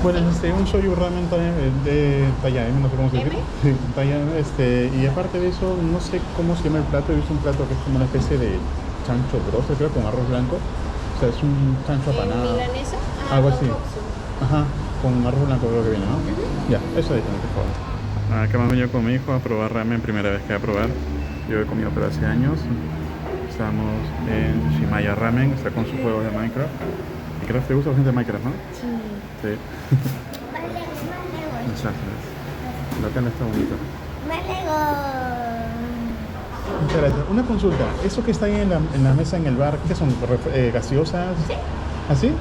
Bueno, un shoyu ramen también de talla M, no sé cómo se dice. Sí, talla M, y aparte de eso, no sé cómo se llama el plato. He visto un plato que es como una especie de chancho broster, creo, con arroz blanco. O sea, es un chancho apanado. ¿Milanesa? Algo así. Tonkotsu. Ajá, con arroz blanco creo que viene, ¿no? Ya, eso déjame, por favor. Acá me venido con mi hijo a probar ramen, primera vez que va a probar. Yo he comido pero hace años. Estamos en Shimaya Ramen, está con su juego de Minecraft. Y creo que te gusta la gente de Minecraft, ¿no? Sí. Sí. Exacto. La tela está bonita. Muchas gracias. Una consulta. ¿Eso que está ahí en la mesa en el bar, qué son? ¿Gaseosas? Sí. ¿Así?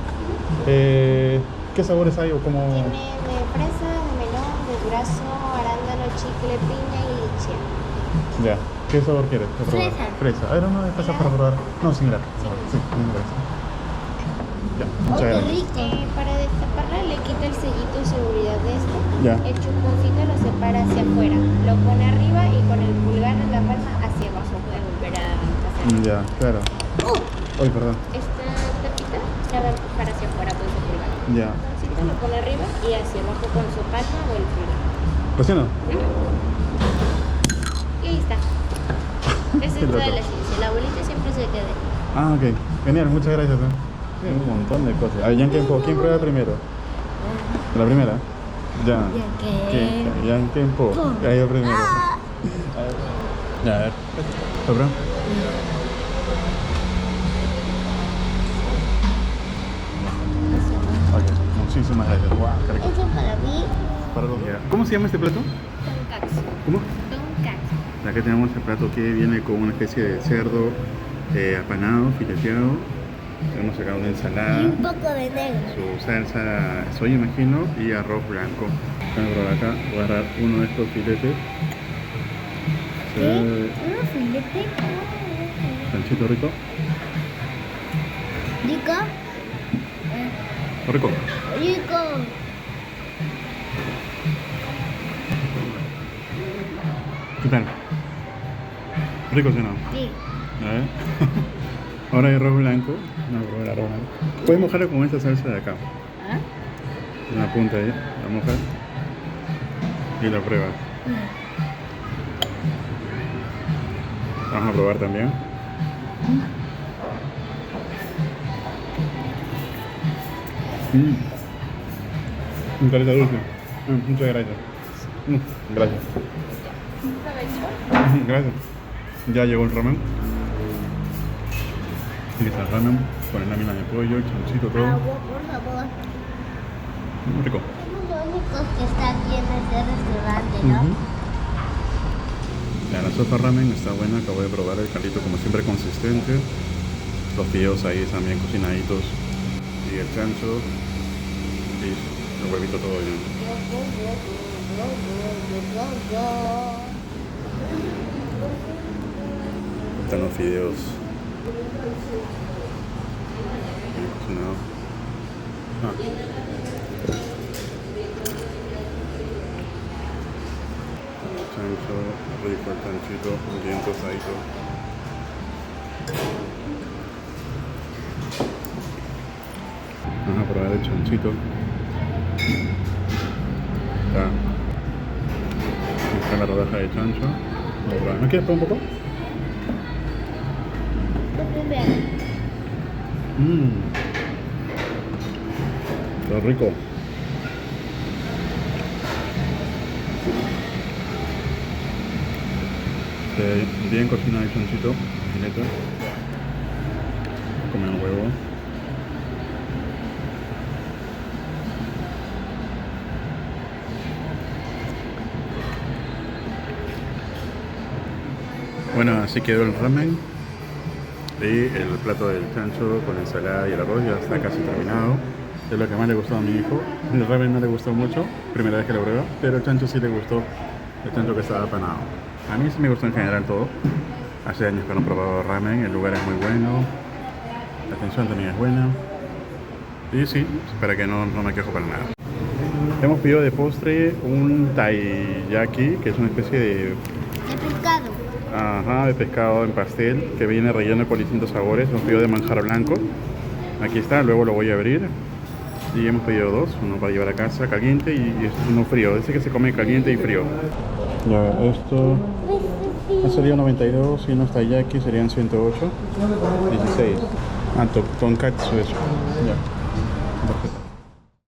¿Qué sabores hay o cómo? Tiene de fresa, de melón, de durazno, arándano, chicle, piña y lichia. Ya. ¿Qué sabor quieres? Fresa. Fresa. A ver, una de fresa para probar. No, sin gracia. Sí, sin gracia. Ya, muchas gracias. Para destaparla le quita el sellito de seguridad de este. Ya. El chuponcito lo separa hacia afuera. Lo pone arriba y con el pulgar en la palma hacia abajo. Puede volver a pasar. Ya, claro. Uy, perdón. Esta tapita la va a empujar hacia afuera con su pulgar. Ya. El chuponcito lo pone arriba y hacia abajo con su palma o el pulgar. ¿Cocino? Y ahí está. Esa Qué es toda loco. la ciencia. La bolita siempre se queda ahí. Ah, ok. Genial, muchas gracias. Sí, un montón de cosas. A ver, ¿quién prueba primero? ¿La primera? Ya. Yankenpo. Ya, yo primero. Ya, a ver. ¿Sobra? Ok, muchísimas gracias. Wow, qué rico. Eso para mí, Para los- ¿Cómo se llama este plato? tonkatsu. ¿Cómo? Tonkatsu. Aquí tenemos el plato que viene con una especie de cerdo apanado, fileteado. Tenemos acá una ensalada, Y un poco de negro. su salsa soya, imagino, y arroz blanco. Voy a probar acá, voy a agarrar uno de estos filetes. ¿Un filete? Chanchito rico. Rico. Rico. Rico. ¿Qué tal? Rico, ¿sí o no? Sí. A ver. Ahora hay arroz blanco. No, probar arroz blanco. Puedes mojarlo con esta salsa de acá. ¿Ah? Una punta ahí, la mojas y la pruebas. Vamos a probar también. Un carita dulce. Muchas gracias. Gracias. Gracias. Ya llegó el ramen. Y está el ramen con la lámina de pollo, el chanchito, todo. Agua, por favor. Muy rico. Somos los únicos que está aquí en este restaurante, ¿no? Ya, la sopa ramen está buena, acabo de probar el caldito como siempre consistente. Los fideos ahí están bien cocinaditos. Y el chancho. Y el huevito todo bien. Están los fideos. Bien cocinados. Chancho, rico el chanchito, bien tostadito. Vamos a probar el chanchito. Está la rodaja de chancho. ¿No quieres probar un poco? Está rico. Bien cocinado el chanchito, filete. Come el huevo. Bueno, así quedó el ramen y el plato del chancho con la ensalada y el arroz ya está casi terminado. Es lo que más le gustó a mi hijo. El ramen no le gustó mucho, primera vez que lo prueba, pero el chancho sí le gustó, el chancho que estaba apanado. A mí sí me gustó en general todo. Hace años que no he probado ramen, el lugar es muy bueno, la atención también es buena. Y sí, para que no me quejo para nada. Hemos pedido de postre un taiyaki, que es una especie de De pescado. Ajá, de pescado en pastel que viene relleno con distintos sabores. Hemos pedido de manjar blanco. Aquí está, luego lo voy a abrir. Y hemos pedido dos, uno para llevar a casa caliente y uno frío. Dice que se come caliente y frío. Ya, esto sería 92 y unos taiyaki serían 108, 16. Ah, tonkatsu eso. Ya. Perfecto.